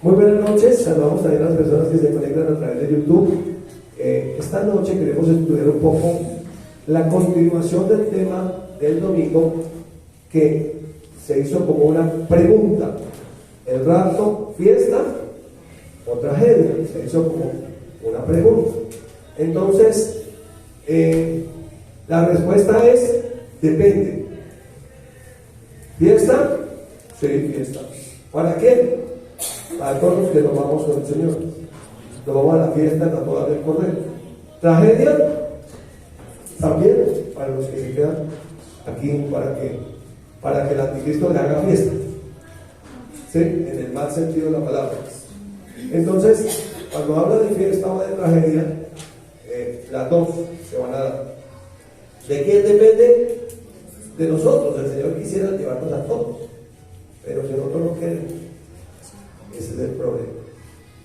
Muy buenas noches, saludamos también a las personas que se conectan a través de YouTube. Esta noche queremos estudiar un poco la continuación del tema del domingo, que se hizo como una pregunta: ¿el rapto, fiesta o tragedia? Se hizo como una pregunta. Entonces, la respuesta es: depende. ¿Fiesta? Sí, fiesta. ¿Para qué? Para todos los que nos vamos con el Señor. Nos vamos a la fiesta, a la boda del Cordero. ¿Tragedia? También para los que se quedan aquí, para que el anticristo le haga fiesta, ¿sí? En el mal sentido de la palabra. Entonces, cuando habla de fiesta o de tragedia, las dos se van a dar. ¿De quién depende? De nosotros. El Señor quisiera llevarnos a todos, pero si nosotros no queremos, ese es el problema.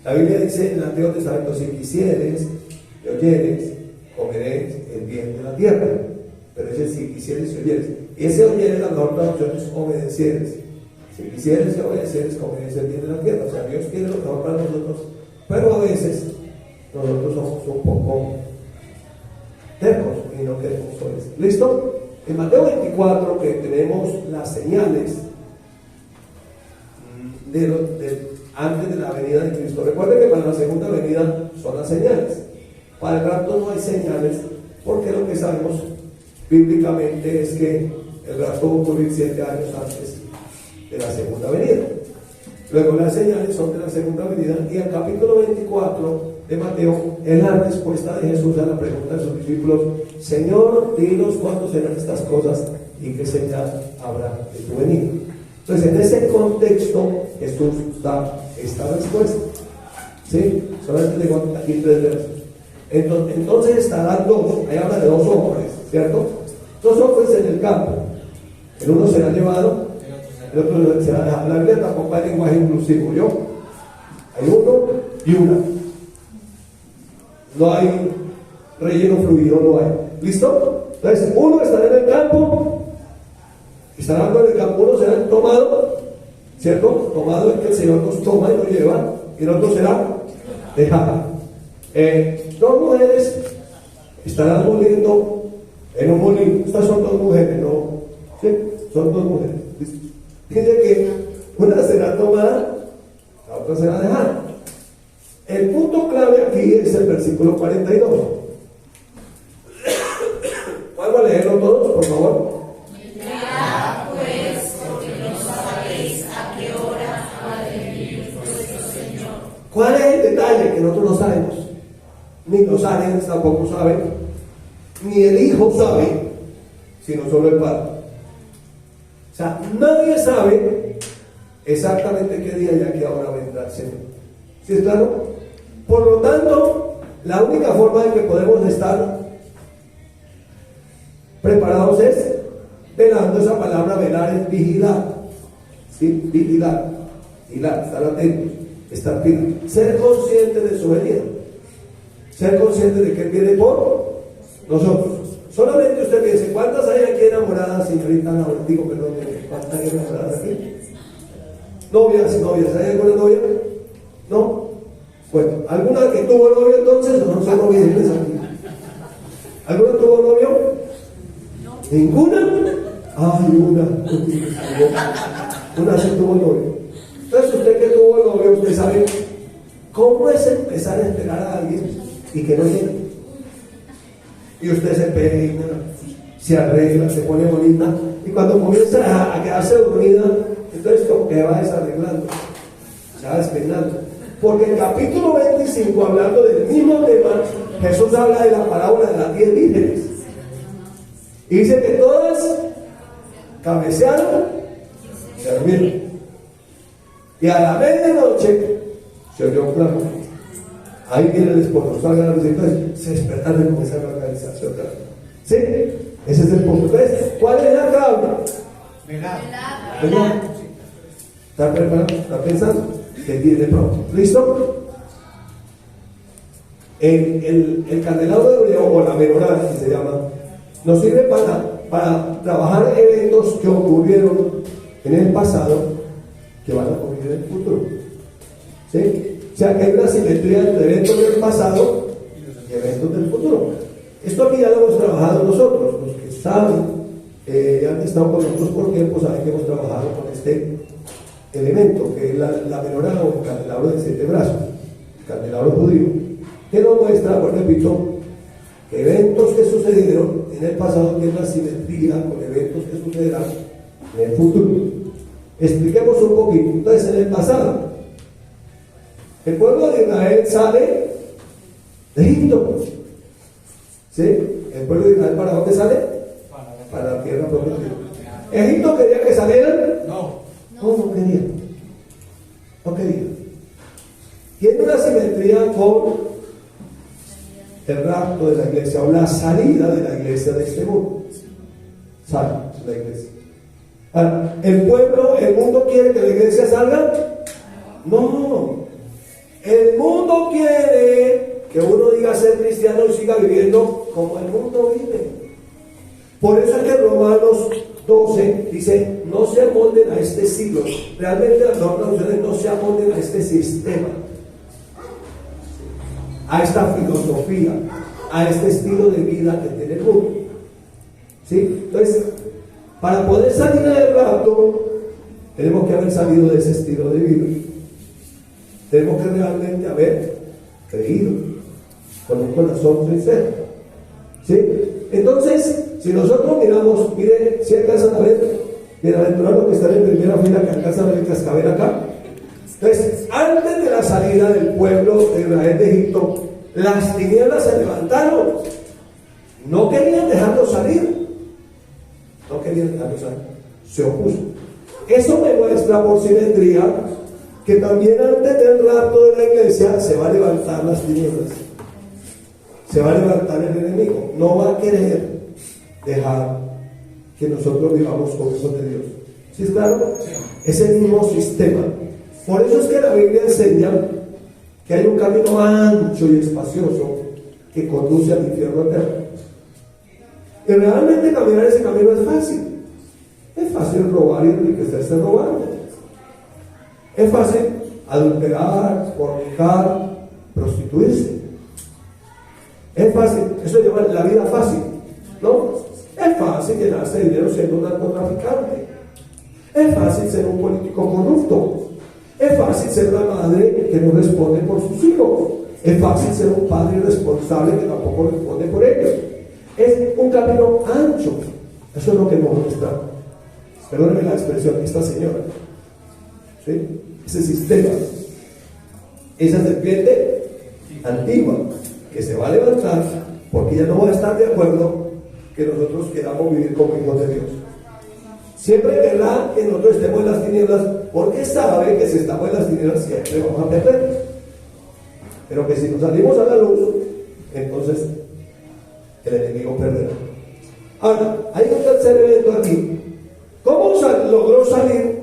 La Biblia dice en el Antiguo Testamento: si quisieres y oyeres, comeréis el bien de la tierra. Pero ese si quisieres y oyeres. Y ese oyeres, la mejor traducción es obedecieres. Si quisieres y obedecieres, comeréis el bien de la tierra. O sea, Dios quiere lo mejor para nosotros, pero a veces nosotros somos un poco tercos y no queremos obedecer. ¿Listo? En Mateo 24, que tenemos las señales antes de la venida de Cristo. Recuerden que para la segunda venida son las señales. Para el rapto no hay señales, porque lo que sabemos bíblicamente es que el rapto va a ocurrir 7 años antes de la segunda venida. Luego las señales son de la segunda venida, y el capítulo 24 de Mateo es la respuesta de Jesús a la pregunta de sus discípulos: Señor, dinos cuándo serán estas cosas y qué señal habrá de tu venida. Entonces, en ese contexto, Jesús da esta respuesta. ¿Sí? Solamente tengo aquí 3 versos. Entonces estarán dos, ahí habla de 2 hombres, ¿cierto? 2 hombres en el campo. El uno será llevado, el otro será dejado. La Biblia tampoco hay lenguaje inclusivo, ¿yo? Hay uno y una. No hay relleno fluido, no hay. ¿Listo? Entonces, uno estará en el campo. Estarán en el campo, uno será tomado, ¿cierto? Tomado es que el Señor nos toma y nos lleva, y el otro será dejado. 2 mujeres estarán moliendo en un molino. Estas son 2 mujeres, ¿no? ¿Sí? Son 2 mujeres. Dice que una será tomada, la otra será dejada. El punto clave aquí es el versículo 42. ¿Vamos a leerlo todos, por favor? ¿Cuál es el detalle que nosotros no sabemos? Ni los ángeles tampoco saben, ni el Hijo sabe, sino solo el Padre. O sea, nadie sabe exactamente qué día y a qué hora vendrá el Señor. ¿Sí es claro? Por lo tanto, la única forma de que podemos estar preparados es velando. Esa palabra velar es vigilar. ¿Sí? Vigilar. Vigilar, estar atentos. Estar firme, ser consciente de su venida, ser consciente de que Él viene por nosotros. Solamente usted piense: ¿cuántas hay aquí enamoradas, señorita? Digo, perdón, ¿cuántas hay enamoradas aquí? Novias, ¿hay alguna novia? ¿No? Bueno, ¿alguna que tuvo novio entonces? ¿O no son novias aquí? ¿Alguna tuvo novio? ¿Ninguna? Ay, una sí tuvo novio. Entonces, usted que tuvo novio, usted sabe cómo es empezar a esperar a alguien y que no llegue. Y usted se peina, se arregla, se pone bonita, y cuando comienza a quedarse dormida, entonces como que va desarreglando, se va despeinando. Porque en el capítulo 25, hablando del mismo tema, Jesús habla de la parábola de las 10 vírgenes. Y dice que todas cabecearon, se durmieron. Y a la medianoche se oyó un clamor. Ahí viene el esposo, salga a la luz, entonces se despertaron y comenzaron a organizarse otra vez. ¿Sí? Ese es el punto. Entonces, ¿cuál es la clave? Velar. ¿Está preparado? ¿Está pensando? Que viene pronto. ¿Listo? El candelabro de Oreo, o la menorá, que se llama, nos sirve para trabajar eventos que ocurrieron en el pasado, que van a ocurrir en el futuro. ¿Sí? O sea que hay una simetría entre eventos del pasado y eventos del futuro. Esto aquí ya lo hemos trabajado nosotros, los que saben, ya han estado con nosotros por tiempo, saben que hemos trabajado con este elemento, que es la menorá o el candelabro de 7 brazos, el candelabro judío, que nos muestra, pues repito, que eventos que sucedieron en el pasado tienen una simetría con eventos que sucederán en el futuro. Expliquemos un poquito. Entonces, en el pasado, el pueblo de Israel sale de Egipto. ¿Sí? El pueblo de Israel, ¿para dónde sale? Para la tierra prometida. ¿Egipto quería que salieran? No quería. No quería. Tiene una simetría con el rapto de la iglesia o la salida de la iglesia de este mundo. Sale la iglesia. Ahora, ¿el mundo quiere que la iglesia salga? No. El mundo quiere que uno diga ser cristiano y siga viviendo como el mundo vive. Por eso es que Romanos 12 dice: no se amolden a este siglo. Realmente las nuevas traducciones: no se amolden a este sistema, a esta filosofía, a este estilo de vida que tiene el mundo. ¿Sí? Entonces, para poder salir del rapto, tenemos que haber salido de ese estilo de vida. Tenemos que realmente haber creído con un corazón sincero. ¿Sí? Entonces, si nosotros miramos, miren, si alcanzan a ver, bienaventurados los que están en primera fila, que alcanzan a ver el cascabel acá. Entonces, antes de la salida del pueblo de Israel de Egipto, las tinieblas se levantaron. No querían dejarlo salir. No querían dejarlo salir. Se opuso. Eso me muestra por simetría que también antes del rapto de la iglesia se va a levantar las tinieblas. Se va a levantar el enemigo. No va a querer dejar que nosotros vivamos con hijos de Dios. ¿Sí es claro? Es el mismo sistema. Por eso es que la Biblia enseña que hay un camino ancho y espacioso que conduce al infierno eterno. Y realmente caminar ese camino es fácil. Es fácil robar y enriquecerse robando. Es fácil adulterar, fornicar, prostituirse. Es fácil, eso llama la vida fácil, ¿no? Es fácil llenarse de dinero siendo un narcotraficante. Es fácil ser un político corrupto. Es fácil ser una madre que no responde por sus hijos. Es fácil ser un padre irresponsable que tampoco responde por ellos. Es un camino ancho. Eso es lo que nos muestra, perdónenme la expresión, esta señora. ¿Sí? Ese sistema, esa serpiente antigua que se va a levantar porque ya no va a estar de acuerdo que nosotros queramos vivir como hijos de Dios. Siempre querrá que nosotros estemos en las tinieblas porque sabe que si estamos en las tinieblas siempre vamos a perder. Pero que si nos salimos a la luz, entonces el enemigo perderá. Ahora, hay un tercer evento aquí. ¿Cómo logró salir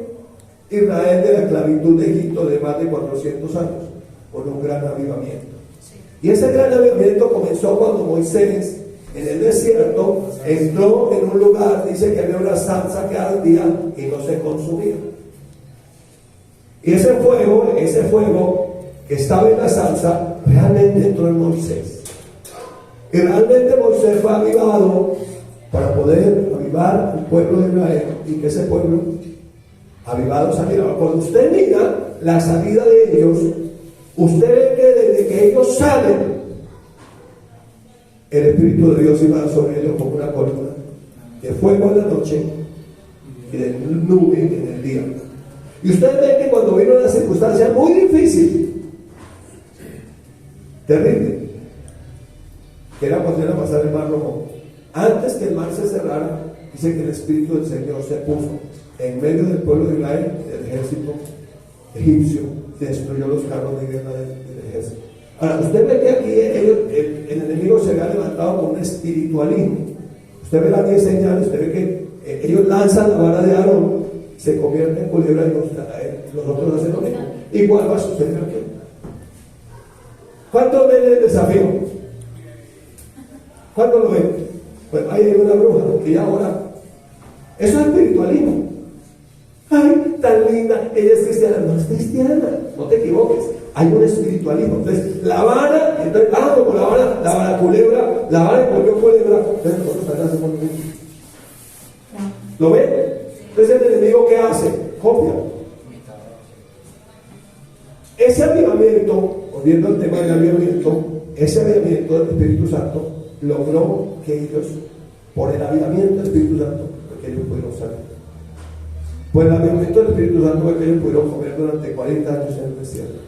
Israel de la esclavitud de Egipto de más de 400 años? Por un gran avivamiento. Y ese gran avivamiento comenzó cuando Moisés, en el desierto, entró en un lugar, dice que había una salsa que ardía y no se consumía. Y ese fuego que estaba en la salsa, realmente entró en Moisés. Y realmente Moisés fue avivado para poder avivar al pueblo de Israel y que ese pueblo avivado saliera. Cuando usted mira la salida de ellos, usted ve que desde que ellos salen, el Espíritu de Dios iba sobre ellos como una columna de fuego en la noche y de nube en el día. Y usted ve que cuando vino una circunstancia muy difícil, terrible, que era cuando iba a pasar el mar rojo, antes que el mar se cerrara, dice que el Espíritu del Señor se puso en medio del pueblo de Israel, del ejército egipcio, que destruyó los carros de guerra del ejército. Ahora, usted ve que aquí el enemigo se había levantado con un espiritualismo. Usted ve las 10 señales, usted ve que ellos lanzan la vara de Aarón, se convierte en culebra y los otros hacen lo mismo. Igual va a suceder aquí. ¿Cuántos ven el desafío? ¿Cuántos lo ven? Pues ahí hay una bruja que ya ahora. Eso es espiritualismo. Ay, tan linda, ella es cristiana. No es cristiana, no te equivoques. Hay un espiritualismo. Entonces, la vara, entonces, como la vara culebra, la vara volvió culebra. Entonces, nosotros también hacemos lo mismo. ¿Lo ven? Entonces, el enemigo, ¿qué hace? Copia. Ese avivamiento, volviendo al tema del avivamiento, ese avivamiento del Espíritu Santo logró que ellos, por el avivamiento del Espíritu Santo, que ellos pudieron salir. Por el avivamiento del Espíritu Santo, que ellos pudieron comer durante 40 años en el desierto.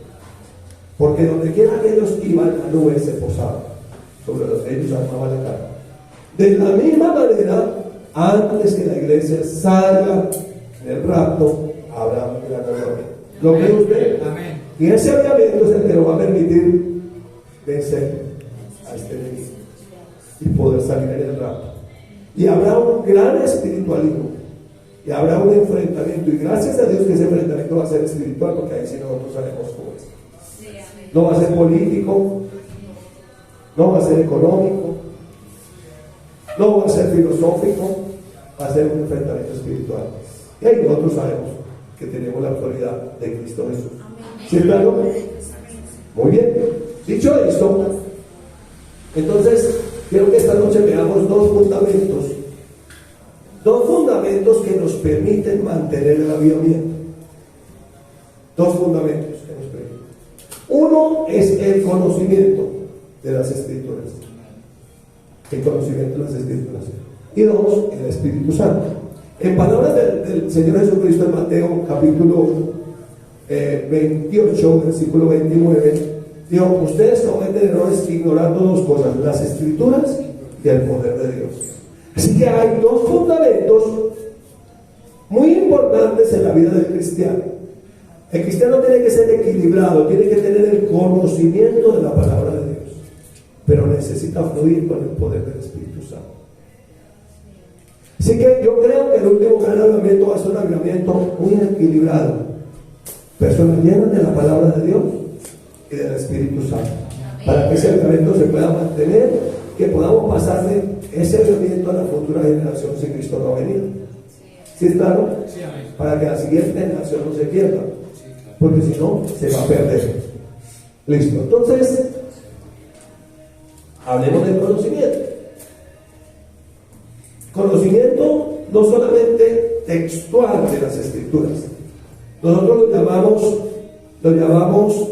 Porque donde quiera que ellos iban, la nube se posaba sobre los que ellos armaban la carga. De la misma manera, antes que la iglesia salga del rapto, habrá un gran avivamiento. ¿Lo cree usted? Amén. Y ese avivamiento es el que nos va a permitir vencer a este enemigo y poder salir en el rapto. Y habrá un gran espiritualismo y habrá un enfrentamiento, y gracias a Dios que ese enfrentamiento va a ser espiritual, porque ahí sí nosotros sabemos cómo es. No va a ser político, no va a ser económico, no va a ser filosófico, va a ser un enfrentamiento espiritual. Y ahí nosotros sabemos que tenemos la autoridad de Cristo Jesús. ¿Sí, claro? Muy bien. Dicho esto, entonces quiero que esta noche veamos dos fundamentos que nos permiten mantener el avivamiento. Dos fundamentos que nos permiten. Uno es el conocimiento de las Escrituras. El conocimiento de las Escrituras. Y dos, el Espíritu Santo. En palabras del Señor Jesucristo en Mateo capítulo 28, versículo 29, dijo: ustedes cometen errores ignorando dos cosas, las Escrituras y el poder de Dios. Así que hay dos fundamentos muy importantes en la vida del cristiano. El cristiano tiene que ser equilibrado, tiene que tener el conocimiento de la palabra de Dios, pero necesita fluir con el poder del Espíritu Santo. Así que yo creo que el último gran avivamiento va a ser un avivamiento muy equilibrado. Personas llenas de la palabra de Dios y del Espíritu Santo. Para que ese avivamiento se pueda mantener, que podamos pasarle ese avivamiento a la futura generación si Cristo no ha venido. ¿Sí está, no? Sí, amén. Para que la siguiente generación no se pierda. Porque si no, se va a perder. Listo. Entonces, hablemos del conocimiento. Conocimiento no solamente textual de las Escrituras. Nosotros lo llamamos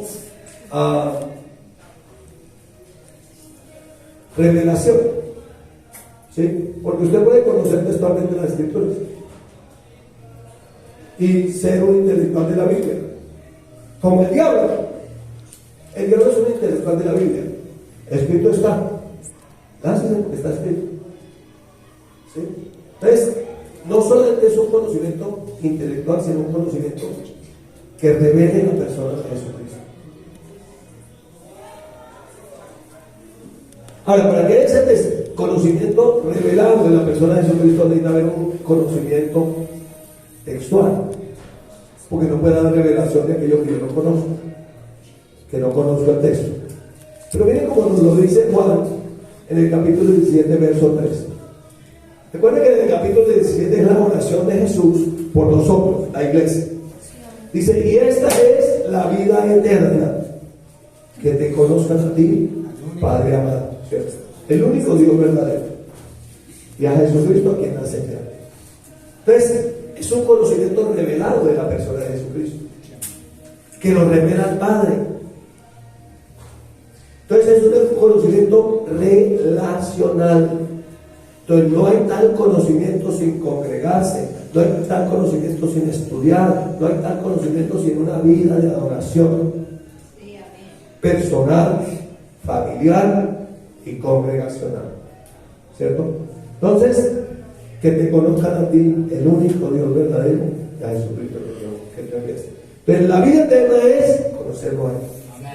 revelación. ¿Sí? Porque usted puede conocer textualmente las Escrituras y ser un intelectual de la Biblia, como el diablo. El diablo es un intelectual de la Biblia. Escrito está. Gracias a porque está escrito. ¿Sí? Entonces, no solamente es un conocimiento intelectual, sino un conocimiento que revele la persona de Jesucristo. Ahora, para que ese conocimiento revelado de la persona de Jesucristo, necesita haber un conocimiento textual, porque no puede dar revelación de aquello que yo no conozco, que no conozco el texto. Pero miren cómo nos lo dice Juan en el capítulo 17, verso 3. Recuerden que en el capítulo 17 es la oración de Jesús por nosotros, la iglesia. Dice: y esta es la vida eterna, que te conozcan a ti, Padre amado, ¿cierto? El único Dios verdadero, y a Jesucristo a quien ha enseñado. Entonces, es un conocimiento revelado de la persona de Jesucristo, que lo revela al Padre. Entonces, es un conocimiento relacional. Entonces, no hay tal conocimiento sin congregarse, no hay tal conocimiento sin estudiar, no hay tal conocimiento sin una vida de adoración personal, familiar y congregacional. ¿Cierto? Entonces, que te conozcan a ti, el único Dios verdadero, y a Jesucristo que te enviaste. Entonces, la vida eterna es conocerlo a Él.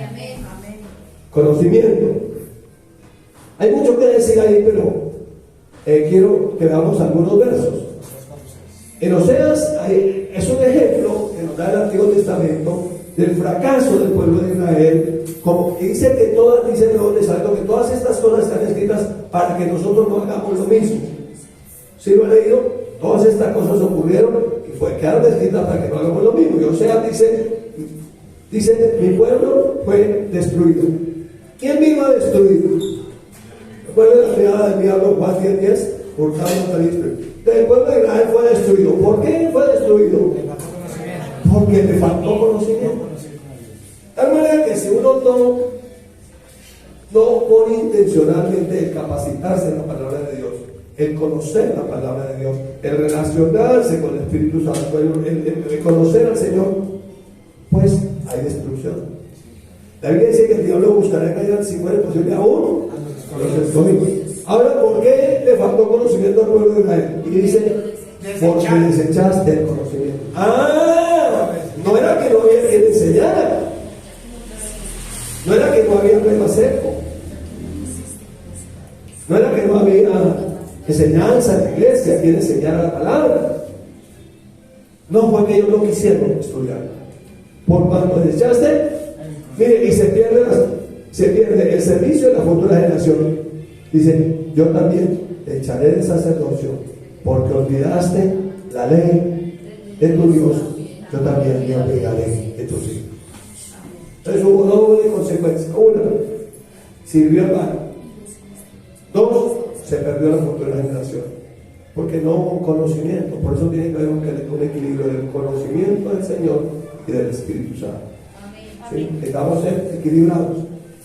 Amén. Conocimiento. Hay mucho que decir ahí, pero quiero que veamos algunos versos. En Oseas es un ejemplo que nos da el Antiguo Testamento del fracaso del pueblo de Israel, como que dice que que todas estas cosas están escritas para que nosotros no hagamos lo mismo. ¿Sí lo he leído? Todas estas cosas ocurrieron y quedaron escritas para que no hagamos lo mismo. Y Oseas dice: Dice, mi pueblo fue destruido. ¿Quién vino a destruir? Recuerden la mirada del diablo, Juan 10:10, hurtado no te destruido. El pueblo de Israel fue destruido. ¿Por qué fue destruido? Porque le faltó conocimiento. De tal manera que si uno no pone intencionalmente el capacitarse en la palabra de Dios, el conocer la palabra de Dios, el relacionarse con el Espíritu Santo, el conocer al Señor, pues hay destrucción. La Biblia dice que el diablo buscará engañar, si fuera posible, aún a los escogidos. Ahora, ¿por qué le faltó conocimiento al pueblo de Israel? Y dice, porque desechaste el conocimiento. No era que no había quien enseñara, no era que no había rema seco, no era que no había enseñanza en la iglesia, quien enseñara la palabra. No fue que ellos no quisieron estudiar. Por cuanto desechaste, mire, y se pierde el servicio de la futura generación. Dice, yo también te echaré del sacerdocio, porque olvidaste la ley de tu Dios, yo también me olvidaré de tus hijos. Entonces hubo doble consecuencia. Una, sirvió al mal. Dos, se perdió la futura generación, porque no hubo conocimiento. Por eso tiene que haber un equilibrio del conocimiento del Señor y del Espíritu Santo. ¿Sí? Estamos equilibrados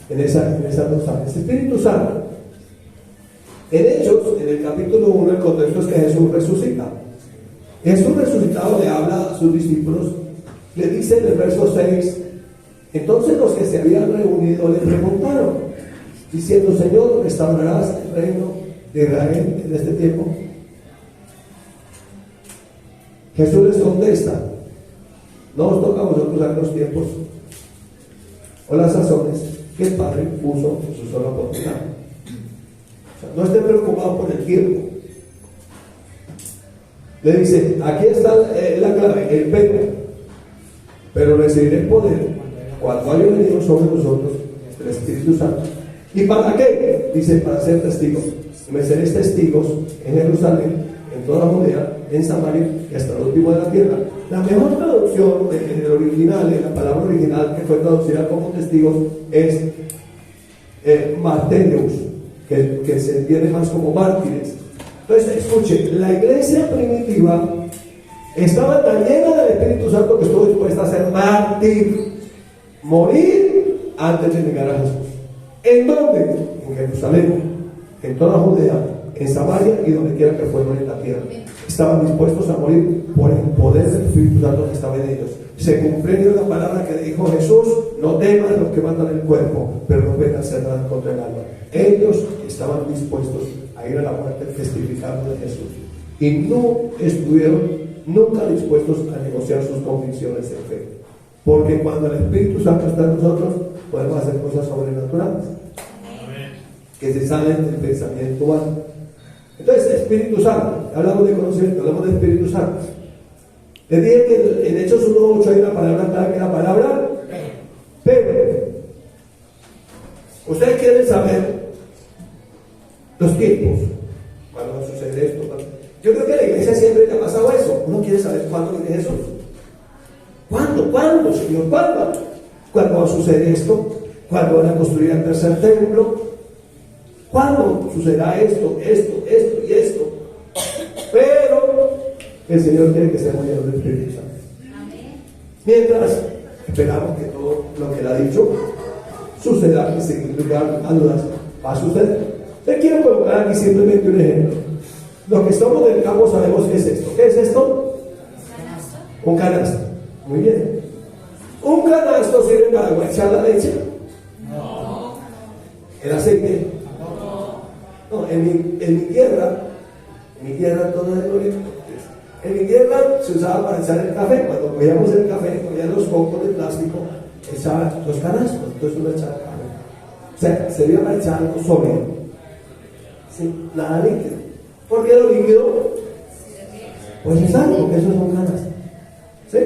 en esas dos áreas. Espíritu Santo. En Hechos, en el capítulo 1, el contexto es que Jesús resucita. Jesús resucitado le habla a sus discípulos, le dice en el verso 6, entonces los que se habían reunido le preguntaron, diciendo, Señor, ¿restaurarás el reino de Israel en este tiempo? Jesús les contesta, no os toca a vosotros saber los tiempos o las sazones que el Padre puso en su sola oportunidad. O sea, no estén preocupados por el tiempo. Le dice, aquí está la clave, el pero recibiréis poder cuando haya venido sobre vosotros el Espíritu Santo. ¿Y para qué? Dice, para ser testigos. Me seréis testigos en Jerusalén, en toda Judea, en Samaria y hasta el último de la tierra. La mejor traducción en el original, en la palabra original que fue traducida como testigos, es marteleus, que se entiende más como mártires. Entonces, escuche, la iglesia primitiva estaba tan llena del Espíritu Santo que estuvo dispuesta a ser mártir, morir antes de negar a Jesús. ¿En dónde? En Jerusalén, en toda Judea, en Samaria y donde quiera que fueran en la tierra. Estaban dispuestos a morir por el poder del Espíritu Santo que estaba en ellos. Se cumplió la palabra que dijo Jesús, no teman los que matan el cuerpo, pero no pueden hacer nada contra el alma. Ellos estaban dispuestos a ir a la muerte testificando de Jesús. Y no estuvieron nunca dispuestos a negociar sus convicciones de fe. Porque cuando el Espíritu Santo está en nosotros, podemos hacer cosas sobrenaturales. Amén. Que se salen del pensamiento humano. Entonces, Espíritu Santo, hablamos de conocimiento, hablamos de Espíritu Santo. Les dije que en Hechos 1:8 hay una palabra clave, que es la palabra pero. Ustedes quieren saber los tiempos, cuándo va a suceder esto. Yo creo que a la iglesia siempre le ha pasado eso. Uno quiere saber cuándo viene Jesús. ¿Cuándo, Señor? ¿Cuándo va a suceder esto? ¿Cuándo van a construir el tercer templo? ¿Cuándo sucederá esto y esto? Pero el Señor quiere que seamos llenos del Espíritu Santo. Mientras esperamos que todo lo que Él ha dicho suceda, y sin lugar a dudas va a suceder. Te quiero colocar aquí simplemente un ejemplo. Los que estamos del campo sabemos qué es esto. ¿Qué es esto? Un canasto. Muy bien. ¿Un canasto sirve para guachar la leche? No. ¿El aceite? No. En mi tierra todo es bonito. En mi tierra se usaba para echar el café. Cuando cogíamos el café, cogían los cocos de plástico, echaban los canastos, entonces uno echaba café. O sea, servía para echar algo sólido. Sí, nada líquido. ¿Por qué lo líquido? Pues es algo, porque eso es un canasto. ¿Sí?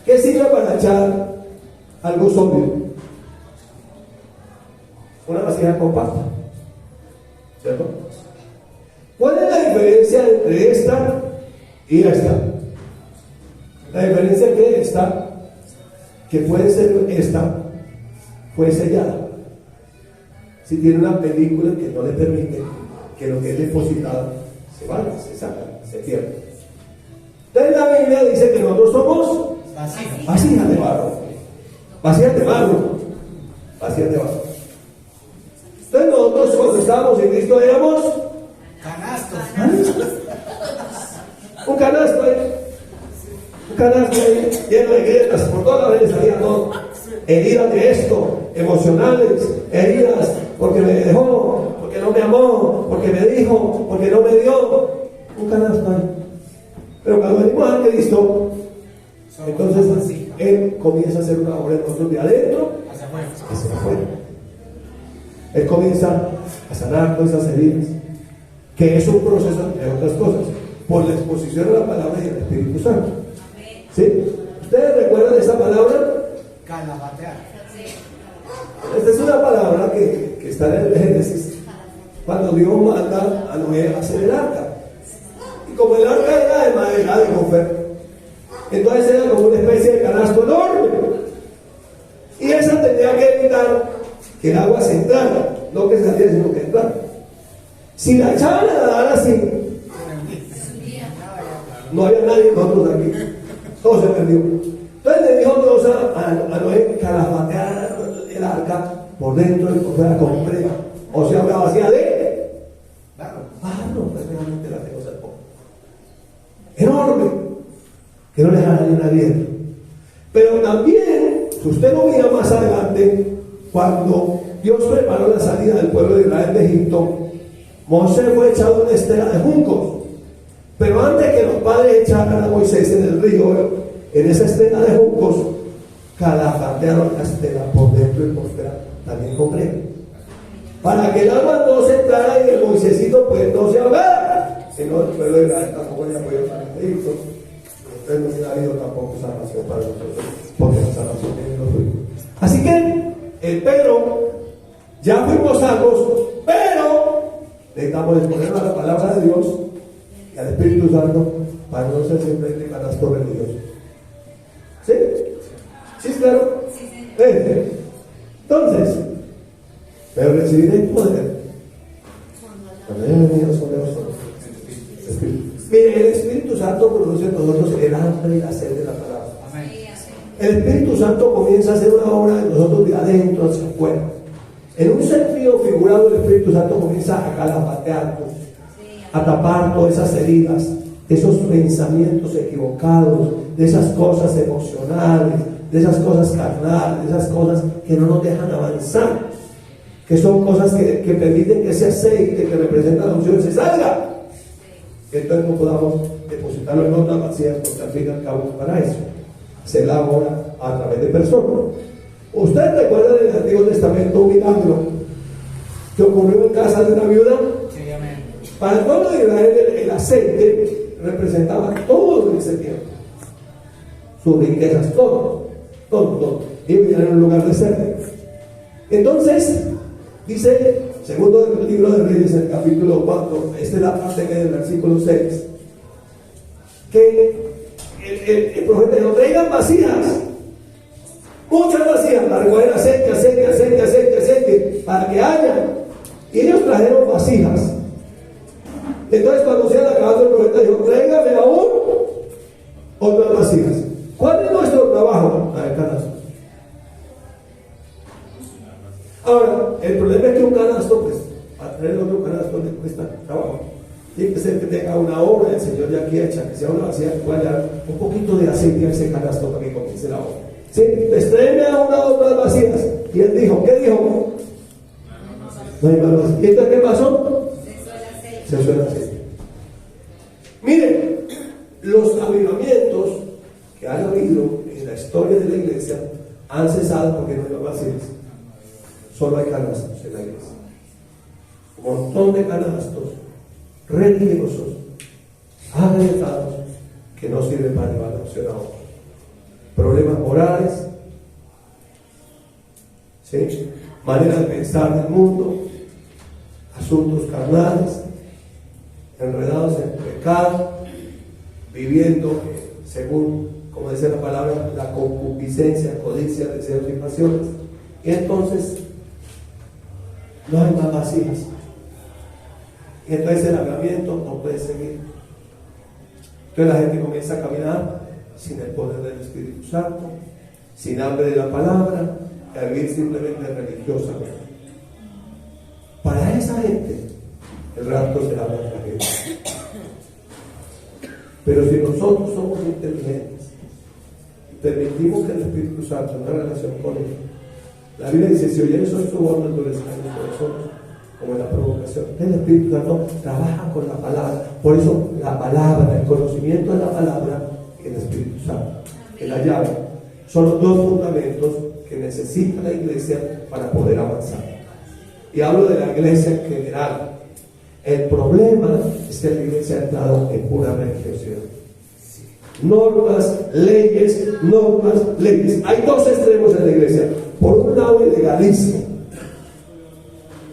¿Qué sirve para echar algo sólido? Una vasija compacta, ¿cierto? ¿Cuál es la diferencia entre esta y esta? La diferencia es que esta que puede ser esta, fue sellada. Si tiene una película que no le permite que lo que es depositado se vaya, se saca, se pierde. Entonces la Biblia dice que nosotros somos vasijas de barro. Vasijas de barro. Vasijas de barro. Entonces nosotros cuando estábamos en Cristo éramos canastos. Un canasto ahí. Un canasto ahí lleno de grietas. Por todas las veces salía todo. Heridas de esto, emocionales, heridas porque me dejó, porque no me amó, porque me dijo, porque no me dio. Un canasto ahí. Pero cuando venimos a Cristo, entonces Él comienza a hacer una obra en nosotros de adentro hacia afuera. Él comienza a sanar todas esas heridas, que es un proceso de otras cosas, por la exposición de la palabra y el Espíritu Santo. ¿Sí? ¿Ustedes recuerdan esa palabra? Calabatear. Esta es una palabra que está en el Génesis, cuando Dios manda a Noé a hacer el arca. Y como el arca era de madera, de gofer, entonces era como una especie de canasto enorme. Y esa tenía que evitar que el agua se entrara, no que saliera, sino que entrara. Si la echaban a nadar así, no había nadie, nosotros aquí, todo se perdió. Entonces le dijo Dios a Noé calabatear el arca por dentro y por fuera con brea. O sea, una vacía de barro, prácticamente la tengo al poco. Enorme, que no le dejara ni una grieta. Pero también, si usted lo mira más adelante, cuando Dios preparó la salida del pueblo de Israel de Egipto, Moisés fue echado en una estera de juncos. Pero antes que los padres echaran a Moisés en el río, en esa estera de juncos, calabatearon la estera por dentro y por fuera, también con brea, para que el agua no se entrara y el Moisésito pues no se ahogara. Si no, el pueblo de Israel tampoco le apoyó a Egipto. Entonces no hubiera habido tampoco salvación para nosotros, porque la salvación viene de los judíos. Así que, pero ya fuimos salvos, pero necesitamos exponer a la palabra de Dios y al Espíritu Santo para no ser simplemente canasto religioso. ¿Sí? ¿Sí, claro? Entonces, pero recibiré poder. Mire, el Espíritu Santo produce en nosotros el hambre y la sed de la palabra. El Espíritu Santo comienza a hacer una obra de nosotros de adentro hacia afuera. En un sentido figurado, el Espíritu Santo comienza a calabatearnos, a tapar todas esas heridas, esos pensamientos equivocados, de esas cosas emocionales, de esas cosas carnales, de esas cosas que no nos dejan avanzar, que son cosas que permiten que ese aceite que representa la unción se salga. Entonces no podamos depositarlo en otras vacías, porque al fin y al cabo es para eso. Se elabora a través de personas. ¿Usted recuerda en el Antiguo Testamento un milagro que ocurrió en casa de una viuda? Sí, amén. Para el pueblo de Israel el aceite representaba todo en ese tiempo, sus riquezas, todo. Y vivían en un lugar de sede. Entonces dice, segundo del libro de Reyes, en el capítulo 4, esta es la parte que es del versículo 6, que el profeta dijo: traigan vasijas, muchas vasijas, para recoger aceite, para que haya. Y ellos trajeron vasijas. Entonces, cuando se han acabado, el profeta dijo: tráigame aún otras vasijas. ¿Cuál es nuestro trabajo? A ver, canasto. Ahora, el problema es que un canasto, pues, para traer otro canasto le cuesta trabajo. Tiene que ser que tenga una obra, el Señor ya aquí hecha, que sea una vasija que pueda dar un poquito de aceite a ese canasto para que comience la obra. ¿Sí? Les tráeme a una otras vasijas. Y él dijo: ¿qué dijo? No hay más vasijas. ¿Y entonces qué pasó? Se usó el aceite. Miren, los avivamientos que han habido en la historia de la iglesia han cesado porque no hay más vasijas. Solo hay canastos en la iglesia. Un montón de canastos religiosos, agregados, que no sirven para llevar la opción a otros. Problemas morales, ¿sí? Manera de pensar del mundo, asuntos carnales, enredados en pecado, viviendo según como dice la palabra, la concupiscencia, codicia, deseos y pasiones. Y entonces no hay más vasijas. Y entonces el avivamiento no puede seguir. Entonces la gente comienza a caminar sin el poder del Espíritu Santo, sin hambre de la palabra, a vivir simplemente religiosamente. Para esa gente, el rapto será una tragedia. Pero si nosotros somos inteligentes y permitimos que el Espíritu Santo en una relación con Él, la Biblia dice: si oyeres su voz, no endurezcan el corazón, como en la provocación. El Espíritu Santo trabaja con la palabra. Por eso la palabra, el conocimiento de la palabra y el Espíritu Santo, que la llave, son los dos fundamentos que necesita la iglesia para poder avanzar. Y hablo de la iglesia en general. El problema es que la iglesia ha entrado en pura religiosidad. Normas, leyes, normas, leyes. Hay dos extremos en la iglesia. Por un lado, el legalismo.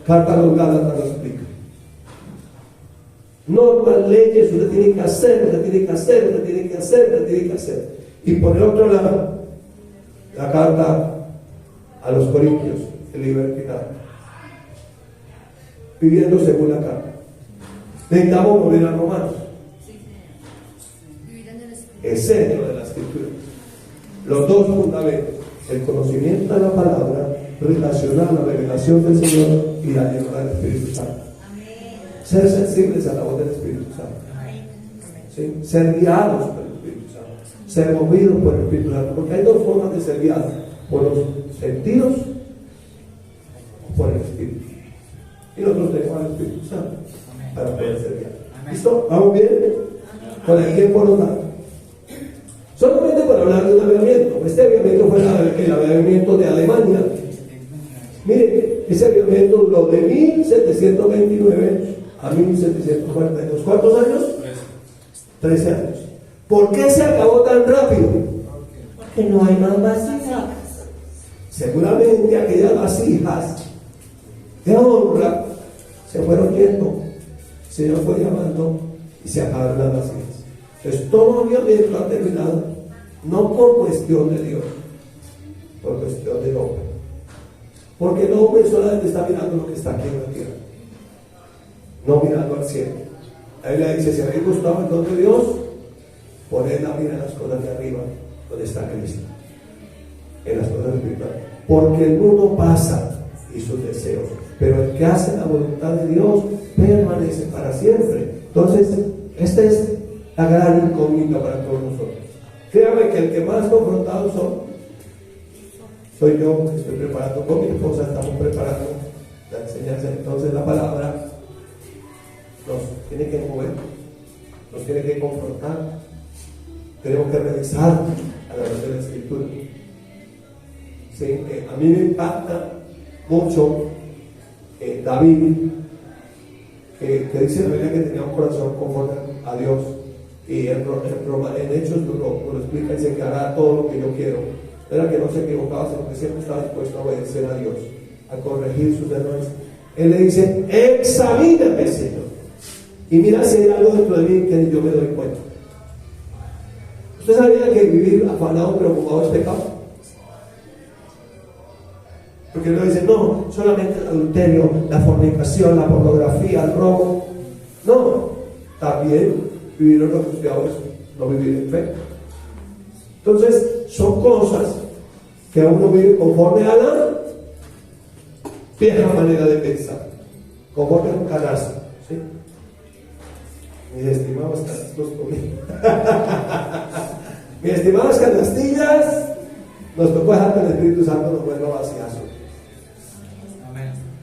Carta a los Gálatas lo explica. Normas, leyes, usted tiene que hacer, usted tiene que hacer, usted tiene que hacer, usted tiene que hacer. Y por el otro lado, la carta a los Corintios, el libertinaje, viviendo según la carta. Necesitamos morir a Romanos, el centro de la escritura. Los dos fundamentos: el conocimiento de la palabra, relacionar la revelación del Señor y la llenura del Espíritu Santo. Ser sensibles a la voz del Espíritu Santo. ¿Sí? Ser guiados por el Espíritu Santo. Ser movidos por el Espíritu Santo. Porque hay dos formas de ser guiados: por los sentidos o por el Espíritu. Y nosotros tenemos al Espíritu Santo para poder ser guiados. ¿Listo? ¿Vamos bien? Con el tiempo nos da. Solamente para hablar de un avivamiento. Este avivamiento fue el avivamiento de Alemania. Mire, ese avivamiento duró de 1729 a 1742. ¿Cuántos años? 13 años. ¿Por qué se acabó tan rápido? Porque no hay más vasijas. Seguramente aquellas vasijas de honra se fueron yendo. El Señor fue llamando y se acabaron las vasijas. Entonces todo avivamiento ha terminado no por cuestión de Dios, por cuestión del hombre. Porque el hombre solamente está mirando lo que está aquí en la tierra, no mirando al cielo. La Biblia dice: si habéis gustado el don de Dios, poned la mira en las cosas de arriba, donde está Cristo, en las cosas espirituales. Porque el mundo pasa y sus deseos, pero el que hace la voluntad de Dios permanece para siempre. Entonces, esta es la gran incógnita para todos nosotros. Créame que el que más confrontado soy yo, que estoy preparando con mi esposa, estamos preparando la enseñanza. Entonces la palabra nos tiene que mover, nos tiene que confrontar. Tenemos que revisar a la luz de la Escritura. ¿Sí? A mí me impacta mucho David, que dice la Biblia que tenía un corazón conforme a Dios. Y en Hechos lo explica, dice que hará todo lo que yo quiero. Era que no se equivocaba, sino que siempre estaba dispuesto a obedecer a Dios, a corregir sus errores. Él le dice: examíname, Señor, y mira si hay algo dentro de mí que yo me doy cuenta. ¿Usted sabía que vivir afanado, preocupado es pecado? Porque él dice: no, solamente el adulterio, la fornicación, la pornografía, el robo. No, también vivir en refugiados, no vivir en fe. Entonces, son cosas que uno vive conforme a la vieja manera de pensar, conforme a un canasto. ¿Sí? Mis estimados canastos conmigo. Mis estimadas canastillas, nos tocó dejar que el Espíritu Santo nos vuelva vaciazo.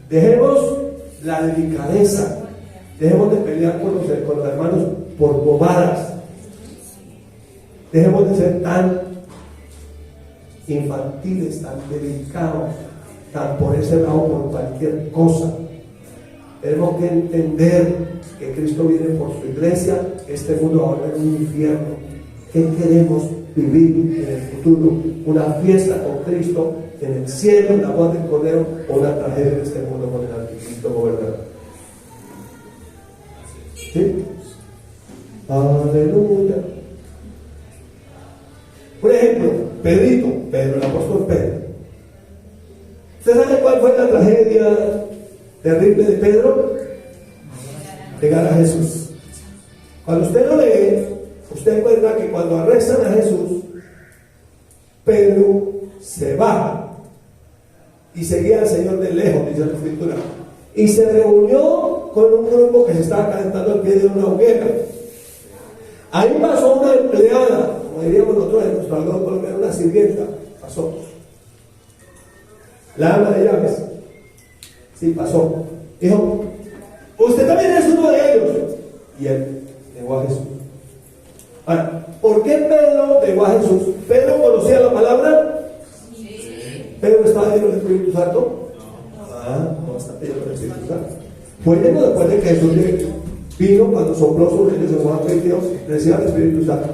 Dejemos la delicadeza, dejemos de pelear con los hermanos por bobadas. Dejemos de ser tan infantiles, tan delicados, tan por ese lado por cualquier cosa. Tenemos que entender que Cristo viene por su iglesia. Este mundo va a volver un infierno. ¿Qué queremos vivir en el futuro? ¿Una fiesta con Cristo en el cielo, en la voz del Cordero, o una tragedia en este mundo con el anticristo gobernante? ¿Sí? Aleluya. Por ejemplo, Pedro, el apóstol Pedro. ¿Usted sabe cuál fue la tragedia terrible de Pedro? Negar a Jesús. Cuando usted lo lee, usted encuentra que cuando arrestan a Jesús, Pedro se baja y seguía al Señor de lejos, dice la Escritura, y se reunió con un grupo que se estaba calentando al pie de una hoguera. Ahí pasó una empleada, como diríamos nosotros en nuestro argot colombiano, una sirvienta, pasó. La ama de llaves, sí, pasó. Dijo, usted también es uno de ellos. Y él negó a Jesús. Ahora, ¿por qué Pedro negó a Jesús? ¿Pedro conocía la palabra? Sí. ¿Pedro estaba lleno del Espíritu Santo? No está lleno del Espíritu Santo. Fue lleno después de que Jesús vino, cuando sopló sobre ellos en Juan 22, recibió el Espíritu Santo.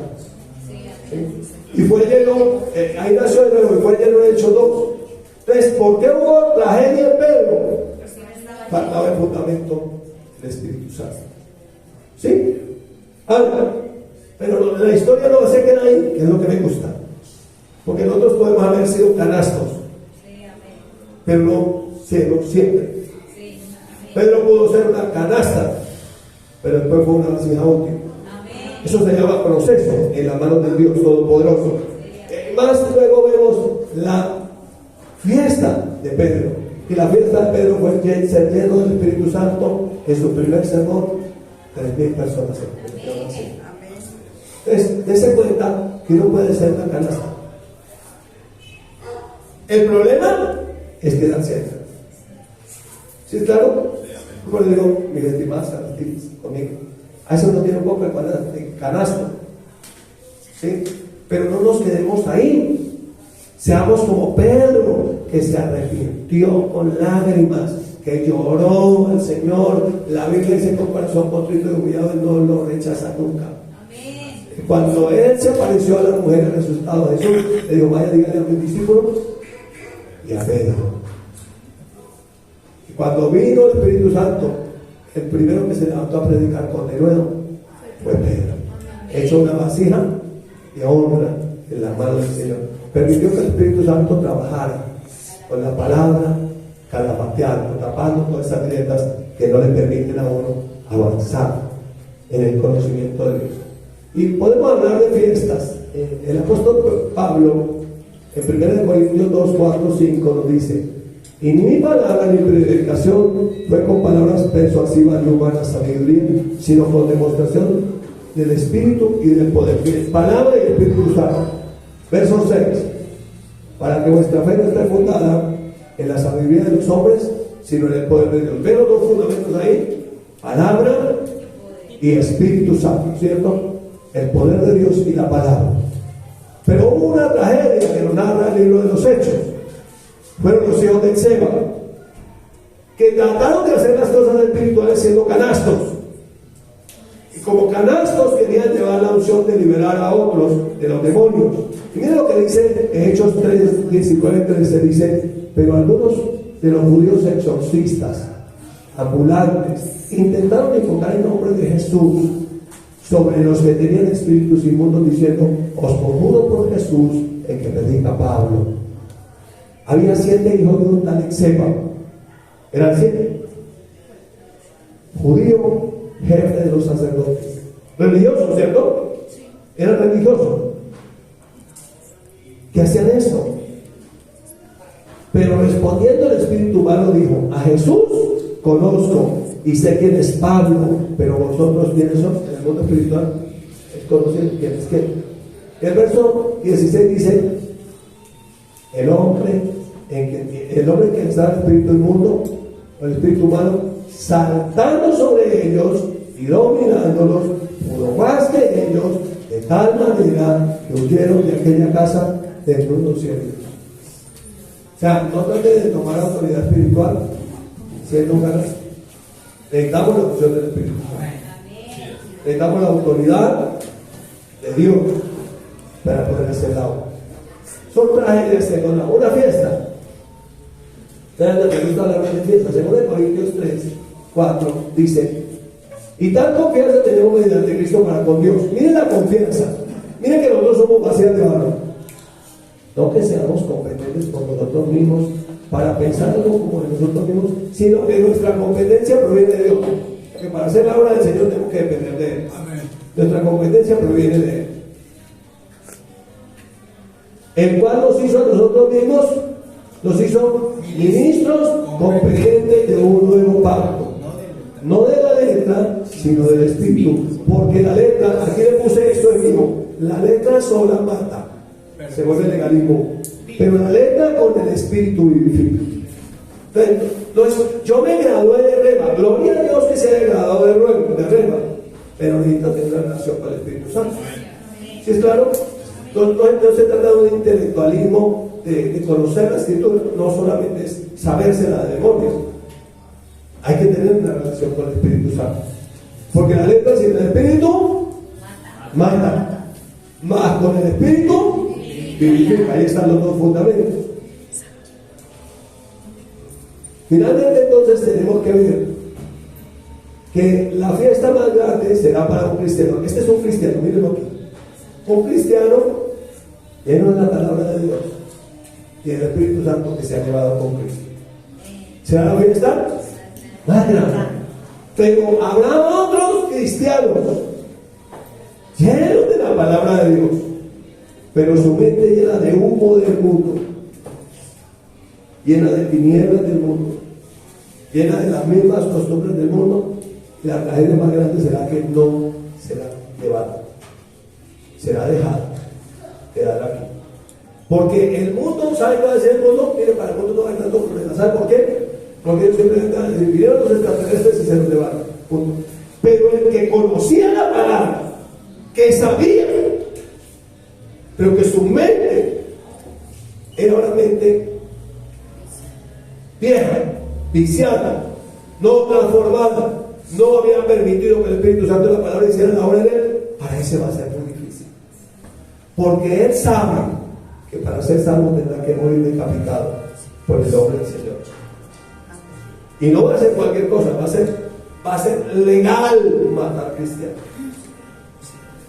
¿Sí? Y fue lleno, ahí nació de nuevo, y fue lleno de Hechos 2. Entonces, ¿por qué hubo tragedia en Pedro? Faltaba el fundamento del Espíritu Santo. ¿Sí? Ahora, pero la historia no se queda ahí, que es lo que me gusta. Porque nosotros podemos haber sido canastos, pero no ciegos siempre. Pedro pudo ser una canasta, pero después fue una vasija útil. Eso se llama proceso en las manos del Dios Todopoderoso. Más luego vemos la fiesta de Pedro. Y la fiesta de Pedro fue ser lleno del Espíritu Santo en su primer sermón. 3,000 personas. Entonces, dése cuenta que no puede ser una canasta. El problema es quedarse ahí. ¿Sí es claro? Como le digo, mis estimadas conmigo, a eso no tiene un poco de canasto. ¿Sí? Pero no nos quedemos ahí. Seamos como Pedro, que se arrepintió con lágrimas, que lloró al Señor. La Biblia dice con corazón contrito y humillado, Él no lo rechaza nunca. Amén. Cuando Él se apareció a la mujer resucitado de Jesús, le dijo, vaya, dígale a mis discípulos y a Pedro. Y cuando vino el Espíritu Santo, el primero que se levantó a predicar con denuedo fue Pedro. Hecho una vasija de honra en las manos del Señor. Permitió que el Espíritu Santo trabajara con la palabra, calabateando, tapando todas esas grietas que no le permiten a uno avanzar en el conocimiento de Dios. Y podemos hablar de fiestas. El apóstol Pablo, en 1 Corintios 2, 4, 5, nos dice: y ni mi palabra ni predicación fue con palabras persuasivas ni humanas sabiduría, sino con demostración del Espíritu y del poder. Palabra y Espíritu Santo. Verso 6: para que vuestra fe no esté fundada en la sabiduría de los hombres, sino en el poder de Dios. Ven los dos fundamentos ahí: palabra y Espíritu Santo, ¿cierto? El poder de Dios y la palabra. Pero hubo una tragedia que nos narra el libro de los Hechos. Fueron los hijos de Seba, que trataron de hacer las cosas espirituales siendo canastos. Y como canastos querían llevar la unción de liberar a otros de los demonios. Y miren lo que dice en Hechos 3, 19, 13, dice: pero algunos de los judíos exorcistas, ambulantes, intentaron invocar el nombre de Jesús sobre los que tenían espíritus inmundos, diciendo: os conjuro por Jesús, el que predica Pablo. Había 7 hijos de un tal Seba. Eran 7. Judío, jefe de los sacerdotes. Religioso, ¿cierto? Sí. Era religioso. ¿Qué hacían eso? Pero respondiendo el espíritu malo dijo: a Jesús conozco y sé quién es Pablo, pero vosotros quiénes son. En el mundo espiritual es conocido quién es quién. El verso 16 dice: el hombre que está en el espíritu inmundo, o el espíritu humano, saltando sobre ellos y dominándolos, pudo más que ellos, de tal manera que huyeron de aquella casa dentro de unos 100 años. O sea, no trate de tomar autoridad espiritual siendo un canal. Necesitamos la opción del Espíritu. Necesitamos la autoridad de Dios para poder hacer la obra. Son tragedias que con una fiesta. Ustedes les gusta hablar de fiesta. Según Corintios 3, 4 dice: y tal confianza tenemos mediante Cristo para con Dios. Miren la confianza. Miren que nosotros somos vasijas de barro. No que seamos competentes por nosotros mismos para pensar algo como de nosotros mismos, sino que nuestra competencia proviene de Dios. Que para hacer la obra del Señor tenemos que depender de Él. Amén. Nuestra competencia proviene de Él. El cual nos hizo a nosotros mismos, nos hizo ministros competentes de un nuevo pacto. No de la letra, sino del espíritu. Porque la letra, aquí le puse esto en vivo, la letra sola mata, se vuelve legalismo. Pero la letra con el espíritu vivifica. Entonces, yo me gradué de Rema, gloria a Dios que se haya graduado de Rema, pero necesito tener una relación con el Espíritu Santo. ¿Sí es claro? No se trata de un intelectualismo de conocer la Escritura, no solamente es sabérsela de memoria. Hay que tener una relación con el Espíritu Santo. Porque la letra sin el Espíritu mata. Más con el Espíritu vivifica. Ahí están los dos fundamentos. Finalmente, entonces, tenemos que ver que la fiesta más grande será para un cristiano. Este es un cristiano, mírenlo aquí. Un cristiano lleno de la palabra de Dios y el Espíritu Santo que se ha llevado con Cristo. ¿Será la fiesta más grande? Pero habrá otros cristianos llenos de la palabra de Dios, pero su mente llena de humo del mundo, llena de tinieblas del mundo, llena de las mismas costumbres del mundo. Y la tragedia más grande será que no será llevada, será dejada, quedará aquí. Porque el mundo, ¿sabe qué va a decir el mundo? Mire, para el mundo no hay tanto problema. ¿Sabe por qué? Porque ellos siempre vinieron los extraterrestres y se los llevaron. Punto. Pero el que conocía la palabra, que sabía, pero que su mente era una mente vieja, viciada, no transformada, no había permitido que el Espíritu Santo de la palabra hiciera la obra en él, para ese va a ser muy difícil. Porque él sabe que para ser salvo tendrá que morir decapitado por el nombre del Señor. Y no va a ser cualquier cosa, va a ser legal matar cristianos.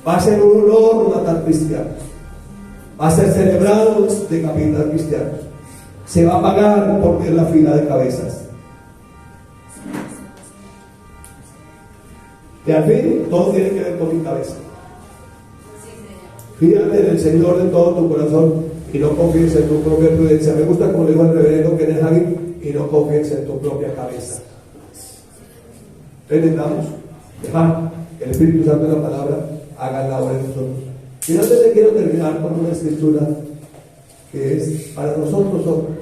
Va a ser un honor matar cristianos. Va a ser celebrado decapitar cristianos. Se va a pagar por ver la fila de cabezas. Y al fin, todo tiene que ver con mi cabeza. Fíjate en el Señor de todo tu corazón y no confíes en tu propia prudencia. Me gusta como le dijo el reverendo Kenneth Hagin, y no confíes en tu propia cabeza. Entendamos, dejar que el Espíritu Santo de la palabra haga la obra de nosotros. Finalmente quiero terminar con una escritura que es para nosotros hombres.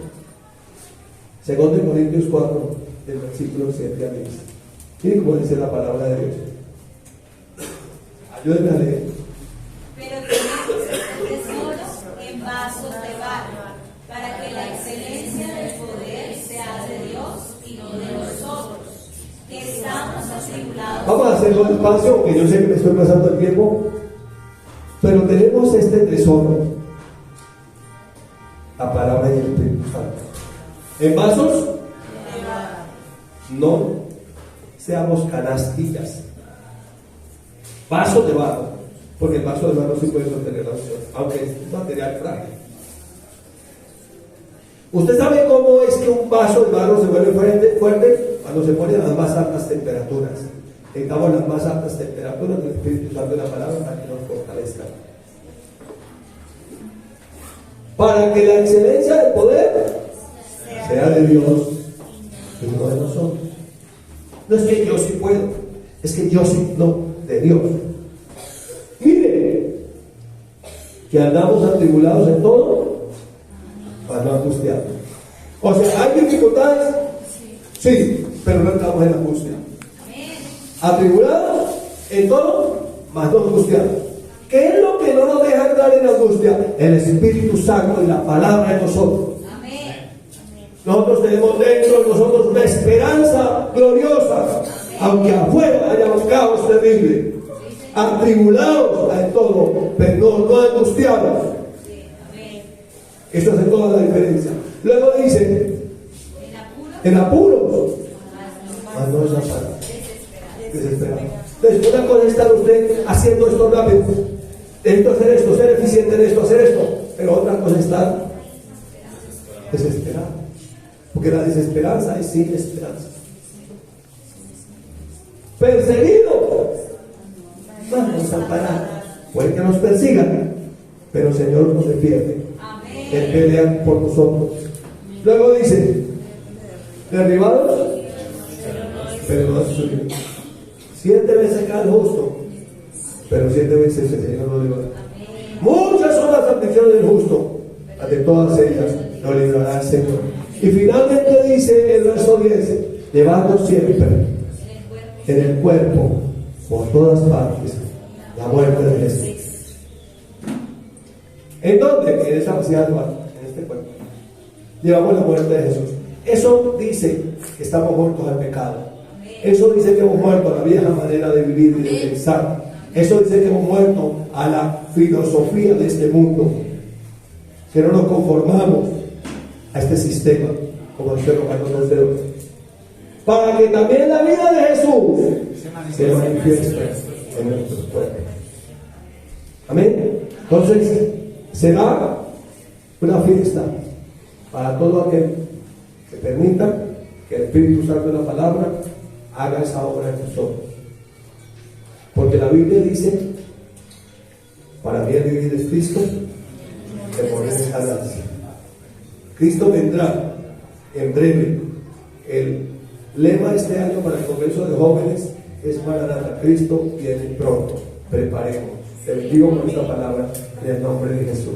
2 Corintios 4, del versículo 7 al 10. Miren cómo dice la palabra de Dios. Ayúdenme a leer. Pero tenemos este tesoro en vasos de barro, para que la excelencia del poder sea de Dios y no de nosotros, que estamos atribulados. Vamos a hacerlo despacio, aunque yo sé que me estoy pasando el tiempo. Pero tenemos este tesoro, la palabra y el Espíritu Santo, en vasos. No seamos canastillas, vasos de barro, porque el vaso de barro sí puede sostener la unción, aunque es material frágil. ¿Usted sabe cómo es que un vaso de barro se vuelve fuerte? Cuando se pone a las más altas temperaturas. Tengamos las más altas temperaturas del Espíritu Santo de la palabra para que nos fortalezca. Para que la excelencia del poder sea de Dios y no de nosotros. No es que yo sí puedo, es que yo sí, no, de Dios. Mire, que andamos atribulados en todo, para no angustiarnos. O sea, ¿hay dificultades? Sí, pero no estamos en angustia. Atribulados en todo, más no angustiados. ¿Qué es lo que no nos deja entrar en angustia? El Espíritu Santo y la palabra de nosotros. Nosotros tenemos dentro de nosotros una esperanza gloriosa, aunque afuera haya un caos terrible. Atribulados en todo, pero no angustiados. Esto hace toda la diferencia. Luego dice, en apuros, mas no desamparados, desesperados. Entonces, una cosa es estar usted haciendo esto rápido, necesito hacer esto, ser eficiente en esto, hacer esto. pero otra cosa es estar desesperado. Porque la desesperanza es sin esperanza. Perseguido, vamos a parar. Puede que nos persigan, pero el Señor nos defiende. Él pelea por nosotros. Luego dice: derribados, pero no destruidos. 7 veces cae el justo, pero 7 veces el Señor lo libra. Muchas son las aflicciones del justo, de todas ellas lo librará el Señor. Y finalmente dice el verso 10: llevando siempre en el cuerpo, por todas partes, la muerte de Jesús. ¿En dónde? En esa vacía del cuerpo, en este cuerpo. Llevamos la muerte de Jesús. Eso dice que estamos muertos al pecado. Eso dice que hemos muerto a la vieja manera de vivir y de pensar. Eso dice que hemos muerto a la filosofía de este mundo. Que no nos conformamos a este sistema, como dice Romanos 12:2. Para que también la vida de Jesús se manifieste en nuestros cuerpos. Amén. Entonces, será una fiesta para todo aquel que permita que el Espíritu Santo de la palabra haga esa obra en nosotros. Porque la Biblia dice: para mí el vivir es Cristo, el morir es ganancia. Cristo vendrá en breve. El lema de este año para el Congreso de Jóvenes es: Maranatha, Cristo viene pronto. Preparemos. Te bendigo con esta palabra en el nombre de Jesús.